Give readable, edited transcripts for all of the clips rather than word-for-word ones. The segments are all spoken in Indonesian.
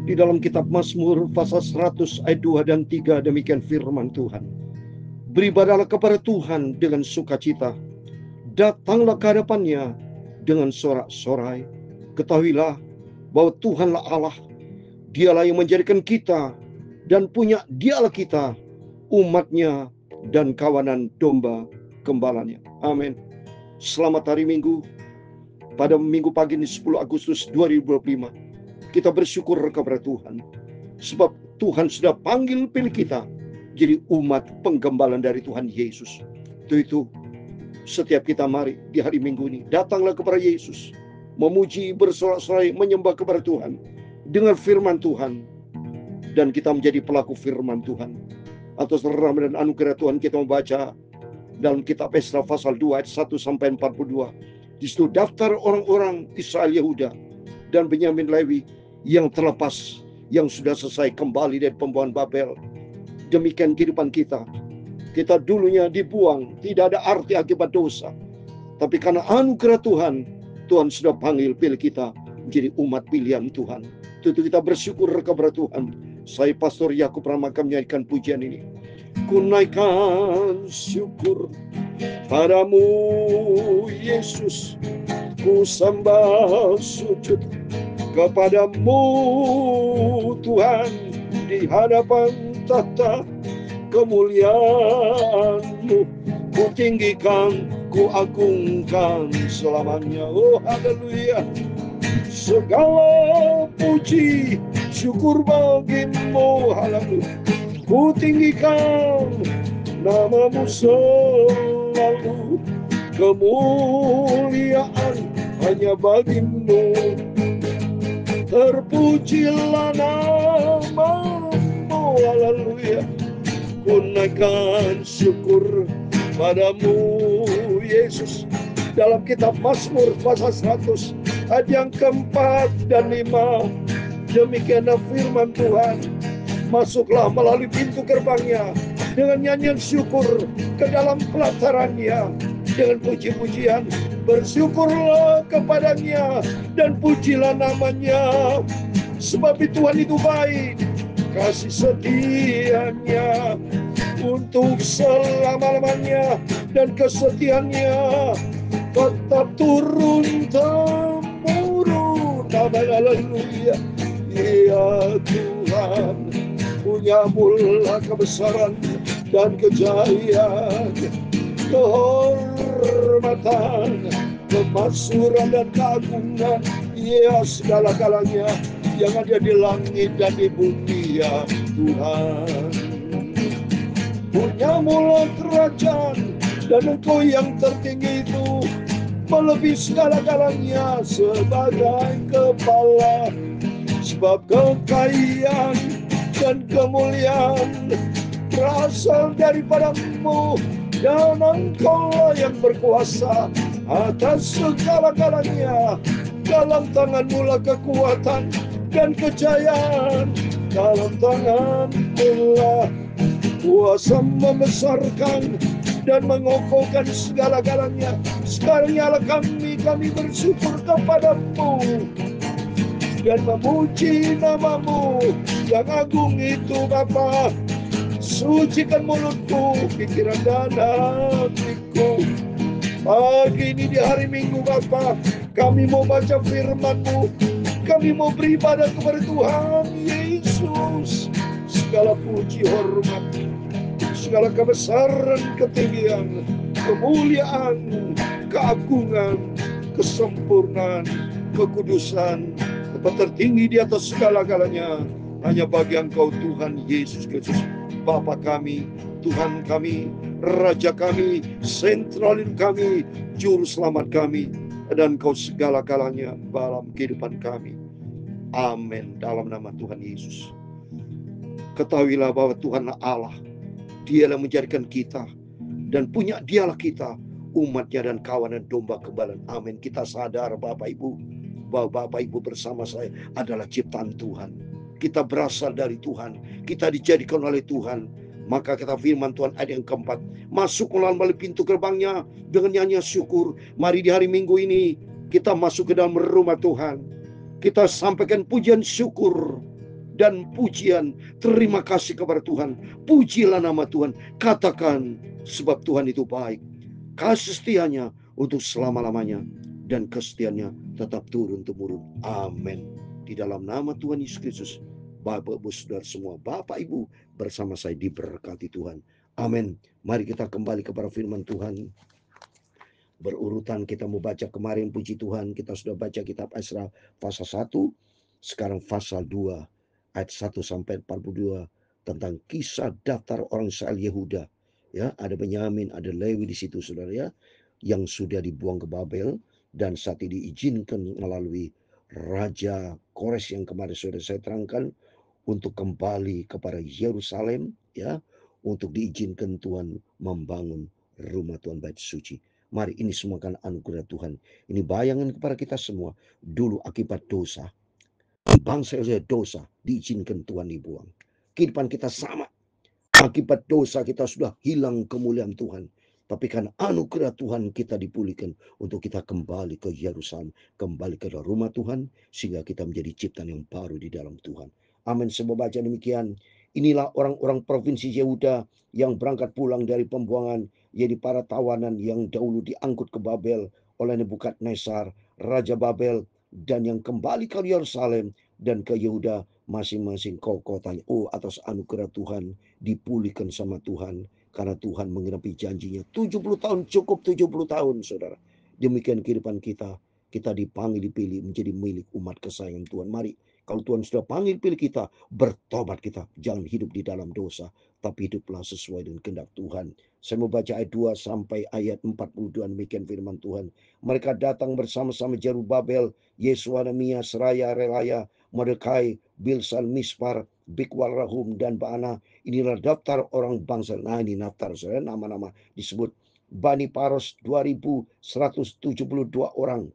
Di dalam kitab Mazmur pasal 100 ayat 2 dan 3 demikian firman Tuhan. Beribadahlah kepada Tuhan dengan sukacita, datanglah ke hadapannya dengan sorak-sorai. Ketahuilah bahwa Tuhanlah Allah, Dialah yang menjadikan kita dan punya Dialah kita, umatnya dan kawanan domba gembalanya. Amin. Selamat hari Minggu. Pada Minggu pagi ini 10 Agustus 2025, kita bersyukur kepada Tuhan, sebab Tuhan sudah panggil pilih kita jadi umat penggembalaan dari Tuhan Yesus. Itu setiap kita mari di hari Minggu ini datanglah kepada Yesus, memuji, bersorak-sorai, menyembah kepada Tuhan dengan firman Tuhan, dan kita menjadi pelaku firman Tuhan. Atas rahmat dan anugerah Tuhan kita membaca dalam kitab Esra pasal 2 ayat 1 sampai 42. Di situ daftar orang-orang Israel, Yehuda dan Benyamin, Lewi yang terlepas, yang sudah selesai kembali dari pembawaan Babel. Demikian kehidupan kita. Kita dulunya dibuang, tidak ada arti akibat dosa. Tapi karena anugerah Tuhan, Tuhan sudah panggil pilih kita menjadi umat pilihan Tuhan. Tentu kita bersyukur kepada Tuhan. Saya Pastor Yakub Ramaka menyanyikan pujian ini. Ku naikkan syukur padamu Yesus, ku sembah sujud kepadamu Tuhan, di hadapan tahta kemuliaan-Mu, ku tinggikan, ku agungkan selamanya. Oh haleluya. Segala puji syukur bagimu, haleluya. Ku tinggikan nama-Mu selalu, kemuliaan hanya bagi-Mu. Terpujilah nama-Mu, haleluya. Ku naikkan syukur padamu Yesus. Dalam kitab Mazmur pasal 100 ayat yang keempat dan 5, demikianlah firman Tuhan. Masuklah melalui pintu gerbangnya dengan nyanyian syukur, ke dalam pelatarannya dengan puji-pujian. Bersyukurlah kepadanya dan pujilah namanya, sebab Tuhan itu baik, kasih setianya untuk selama-lamanya, dan kesetiaannya tetap turun-temurun. Haleluya. Ya Tuhan, punya-Mulah kebesaran dan kejayaan, kehormatan, kemaksuran dan keagungan, ya segala-galanya yang ada di langit dan di bumi, ya Tuhan. Punya-Mulah kerajaan, dan Engkau yang tertinggi itu melebihi segala-galanya sebagai kepala. Sebab kekayaan dan kemuliaan berasal daripada-Mu, dan Engkau yang berkuasa atas segala-galanya. Dalam tangan-Mulah kekuatan dan kejayaan, dalam tangan-Mulah kuasa membesarkan dan mengokohkan segala-galanya. Sekarang nyala kami bersyukur kepada-Mu dan memuji nama-Mu yang agung itu Bapa. Sucikan mulutku, pikiran dan hatiku. Pagi ini di hari Minggu Bapa, kami mau baca firman-Mu, kami mau beribadah kepada Tuhan Yesus. Segala puji, hormat, segala kebesaran, ketinggian, kemuliaan, keagungan, kesempurnaan, kekudusan, tertinggi di atas segala-galanya hanya bagi Engkau Tuhan Yesus Kristus, Bapa kami, Tuhan kami, Raja kami, sentral kami, Juru Selamat kami, dan Engkau segala-galanya dalam kehidupan kami. Amin. Dalam nama Tuhan Yesus. Ketahuilah bahwa Tuhanlah Allah, Dialah menjadikan kita dan punya Dialah kita, umatnya dan kawanan domba gembalaan. Amin. Kita sadar Bapak Ibu, bahwa Bapak Ibu bersama saya adalah ciptaan Tuhan. Kita berasal dari Tuhan, kita dijadikan oleh Tuhan. Maka kata firman Tuhan ayat yang keempat, masuk melalui pintu gerbangnya dengan nyanyian syukur. Mari di hari Minggu ini kita masuk ke dalam rumah Tuhan, kita sampaikan pujian syukur dan pujian. Terima kasih kepada Tuhan. Pujilah nama Tuhan. Katakan, sebab Tuhan itu baik. Kasih setianya untuk selama-lamanya, dan kesetiaannya tetap turun-temurun. Amin. Di dalam nama Tuhan Yesus Kristus, Bapak, Ibu, Saudara semua, Bapak, Ibu, bersama saya diberkati Tuhan. Amin. Mari kita kembali kepada firman Tuhan. Berurutan kita mau baca kemarin, puji Tuhan, kita sudah baca kitab Esra pasal 1, sekarang pasal 2, ayat 1 sampai 42 tentang kisah daftar orang Israel Yehuda. Ya, ada Benyamin, ada Lewi di situ, saudara ya, yang sudah dibuang ke Babel dan saat ini diizinkan melalui Raja Kores yang kemarin sudah saya terangkan untuk kembali kepada Yerusalem, ya, untuk diizinkan Tuhan membangun rumah Tuhan bait suci. Mari, ini semua kan anugerah Tuhan. Ini bayangan kepada kita semua. Dulu akibat dosa, bangsa Israel dosa, diizinkan Tuhan dibuang. Kehidupan kita sama. Akibat dosa kita sudah hilang kemuliaan Tuhan. Tapi karena anugerah Tuhan kita dipulihkan untuk kita kembali ke Yerusalem, kembali ke rumah Tuhan, sehingga kita menjadi ciptaan yang baru di dalam Tuhan. Amin. Sebab baca demikian, inilah orang-orang provinsi Yehuda yang berangkat pulang dari pembuangan, yaitu para tawanan yang dahulu diangkut ke Babel oleh Nebukadnezar, Raja Babel, dan yang kembali ke Yerusalem dan ke Yehuda masing-masing kotanya. Oh, atas anugerah Tuhan dipulihkan sama Tuhan. Karena Tuhan menggenapi janjinya. 70 tahun cukup 70 tahun, saudara. Demikian kehidupan kita. Kita dipanggil, dipilih menjadi milik umat kesayangan Tuhan. Mari, kalau Tuhan sudah panggil pilih kita, bertobat kita. Jangan hidup di dalam dosa, tapi hiduplah sesuai dengan kehendak Tuhan. Saya mau baca ayat 2 sampai ayat 42, demikian firman Tuhan. Mereka datang bersama-sama Jerubabel, Yesua, Nehemia, Seraya, Relaya, Mordekai, Bilsan, Mispar, Bikwal, Rahum, dan Baana. Inilah daftar orang bangsa. Nah, ini daftar, saudara, nama-nama disebut. Bani Paros 2.172 orang.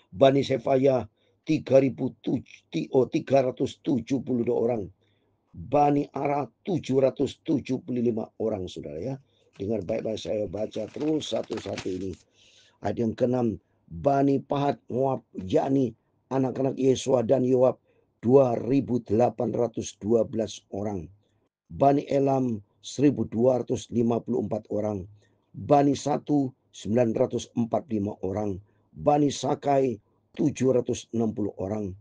Bani Sefaya 3.372 orang. Bani Ara 775 orang, saudara ya. Dengar baik-baik, saya baca terus satu-satu ini. Ayat yang ke-6, Bani Pahat Moab, yakni anak-anak Yesua dan Yoab 2.812 orang. Bani Elam 1.254 orang. Bani 1 945 orang. Bani Sakai 760 orang.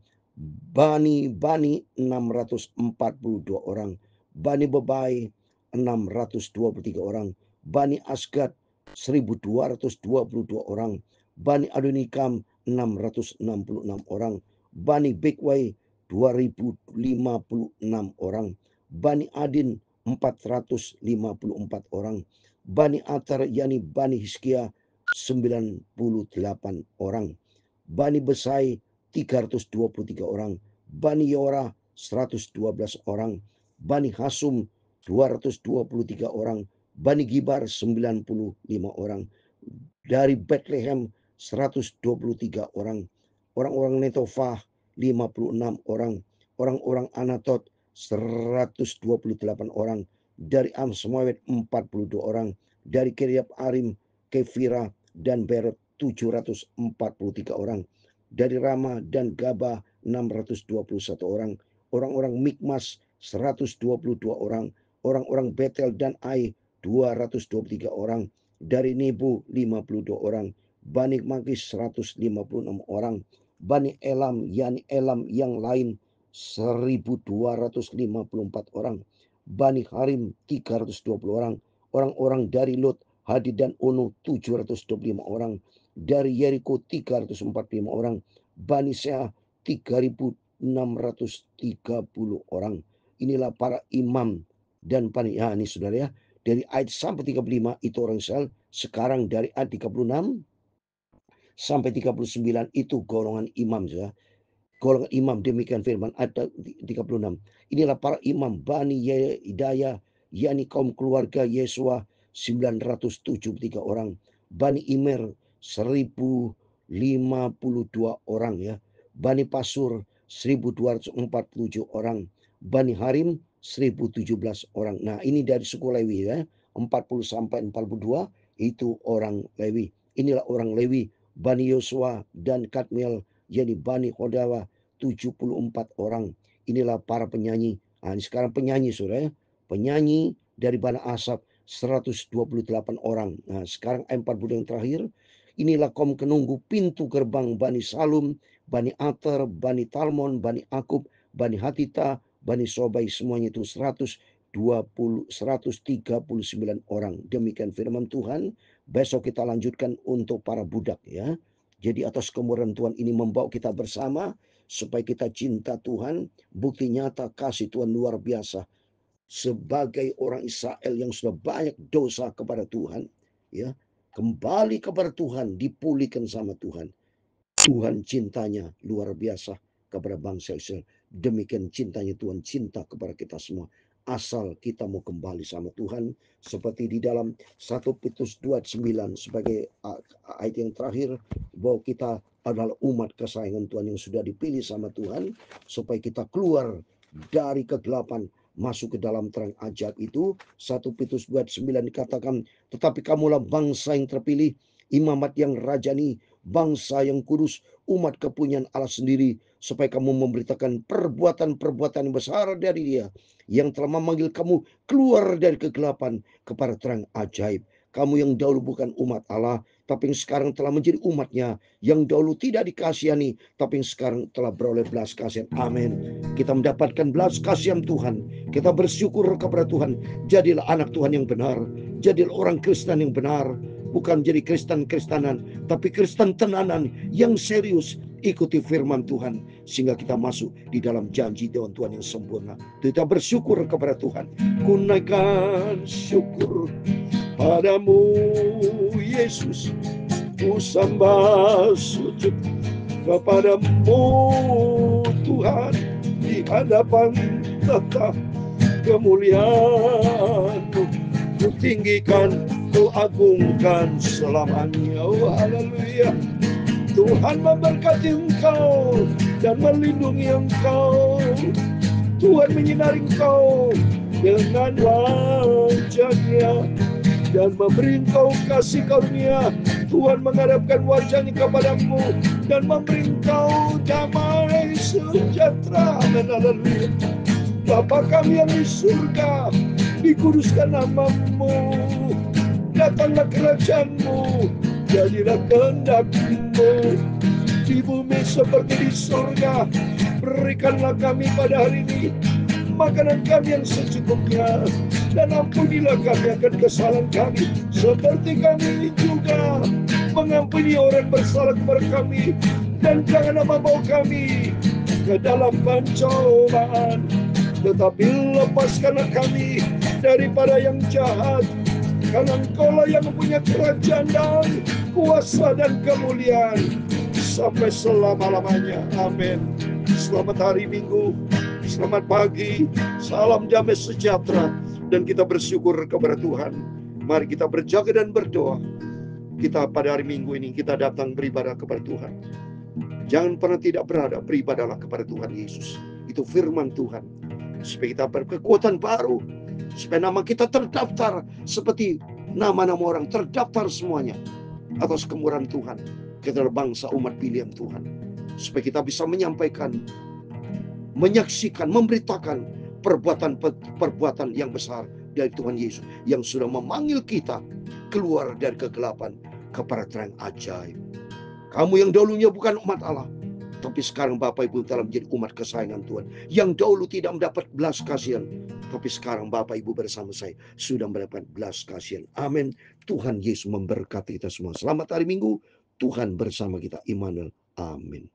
Bani 642 orang. Bani Bebai 623 orang. Bani Asgad 1.222 orang. Bani Adonikam 666 orang. Bani Bikwai 2.056 orang. Bani Adin 454 orang. Bani Atar yakni Bani Hizkia 98 orang. Bani Besai 323 orang. Bani Yora 112 orang. Bani Hasum 223 orang. Bani Gibar 95 orang. Dari Bethlehem 123 orang. Orang-orang Netofah 56 orang. Orang-orang Anatot 128 orang. Dari Amsmawet 42 orang. Dari Kiryat Arim, Kefira, dan Berot 743 orang. Dari Rama dan Gaba 621 orang. Orang-orang Mikmas 122 orang. Orang-orang Betel dan Ai 223 orang. Dari Nebo 52 orang. Bani Makis 156 orang. Bani Elam, yani Elam yang lain 1.254 orang. Bani Harim 320 orang. Orang-orang dari Lot, Hadid dan Ono 725 orang. Dari Yeriko 345 orang. Bani Seah 3.630 orang. Inilah para imam dan panitia, ini saudara ya. Dari ayat sampai 35 itu orang Israel. Sekarang dari ayat 36 sampai 39 itu golongan imam, saudara. Golongan imam, demikian firman ayat 36. Inilah para imam Bani Hidayah, yakni kaum keluarga Yesua 973 orang. Bani Imer 1052 orang ya. Bani Pasur 1247 orang. Bani Harim 1017 orang. Nah, ini dari suku Lewi ya. 40 sampai 42 itu orang Lewi. Inilah orang Lewi, Bani Yosua dan Kadmiel, yakni Bani Hodawa 74 orang. inilah para penyanyi. Nah, ini sekarang penyanyi saudara ya. Penyanyi dari Bana Asap 128 orang. Nah, sekarang ayat 40 yang terakhir. Inilah kaum penunggu pintu gerbang Bani Salum, Bani Ater, Bani Talmon, Bani Akub, Bani Hatita, Bani Sobai, semuanya itu 139 orang. Demikian firman Tuhan. Besok kita lanjutkan untuk para budak ya. Jadi atas kemurahan Tuhan ini membawa kita bersama supaya kita cinta Tuhan. Bukti nyata kasih Tuhan luar biasa. Sebagai orang Israel yang sudah banyak dosa kepada Tuhan, ya, kembali kepada Tuhan, dipulihkan sama Tuhan. Tuhan cintanya luar biasa kepada bangsa Israel. Demikian cintanya Tuhan, cinta kepada kita semua. Asal kita mau kembali sama Tuhan. Seperti di dalam 1 Petrus 2:9 sebagai ayat yang terakhir. Bahwa kita adalah umat kesayangan Tuhan yang sudah dipilih sama Tuhan. Supaya kita keluar dari kegelapan masuk ke dalam terang ajaib itu. 1 Petrus 2:9 dikatakan, tetapi kamulah bangsa yang terpilih, imamat yang rajani, bangsa yang kudus, umat kepunyaan Allah sendiri, supaya kamu memberitakan perbuatan-perbuatan besar dari Dia yang telah memanggil kamu keluar dari kegelapan kepada terang ajaib. Kamu yang dahulu bukan umat Allah, tapi yang sekarang telah menjadi umatnya, yang dahulu tidak dikasihani, tapi yang sekarang telah beroleh belas kasihan. Amin. Kita mendapatkan belas kasihan Tuhan. Kita bersyukur kepada Tuhan. Jadilah anak Tuhan yang benar. Jadilah orang Kristen yang benar. Bukan jadi Kristen-Kristenan, tapi Kristen tenanan yang serius. Ikuti firman Tuhan sehingga kita masuk di dalam janji Tuhan yang sempurna. Kita bersyukur kepada Tuhan. Ku naikkan syukur padamu Yesus, ku sembah sujud kepadamu Tuhan, di hadapan tata kemuliaan-Mu ku tinggikan, ku agungkan selamanya. Oh haleluya. Tuhan memberkati engkau dan melindungi engkau. Tuhan menyinari engkau dengan wajah-Nya dan memberi engkau kasih karunia. Tuhan menghadapkan wajah-Nya kepadamu dan memberi engkau damai sejahtera. Amin. Haleluya. Bapa kami yang di surga, dikuduskan nama-Mu. Datanglah kerajaan-Mu, jadilah kehendak-Mu di bumi seperti di surga. Berikanlah kami pada hari ini makanan kami yang secukupnya, dan ampunilah kami akan kesalahan kami, seperti kami juga mengampuni orang bersalah kepada kami. Dan janganlah membawa kami ke dalam pencobaan, tetapi lepaskanlah kami daripada yang jahat. Karena Engkaulah yang mempunyai kerajaan dan kuasa dan kemuliaan sampai selama-lamanya. Amin. Selamat hari Minggu, selamat pagi, salam damai sejahtera, dan kita bersyukur kepada Tuhan. Mari kita berjaga dan berdoa. Kita pada hari Minggu ini kita datang beribadah kepada Tuhan. Jangan pernah tidak berada, beribadahlah kepada Tuhan Yesus. Itu firman Tuhan. Supaya kita berkekuatan baru, supaya nama kita terdaftar seperti nama-nama orang terdaftar semuanya atas kemurahan Tuhan. Kita adalah bangsa umat pilihan Tuhan. Supaya kita bisa menyampaikan, menyaksikan, memberitakan perbuatan-perbuatan yang besar dari Tuhan Yesus yang sudah memanggil kita keluar dari kegelapan kepada terang ajaib. Kamu yang dahulunya bukan umat Allah, tapi sekarang Bapak Ibu telah menjadi umat kesayangan Tuhan. Yang dahulu tidak mendapat belas kasihan, tapi sekarang Bapak Ibu bersama saya sudah mendapat belas kasihan. Amin. Tuhan Yesus memberkati kita semua. Selamat hari Minggu. Tuhan bersama kita. Immanuel. Amin.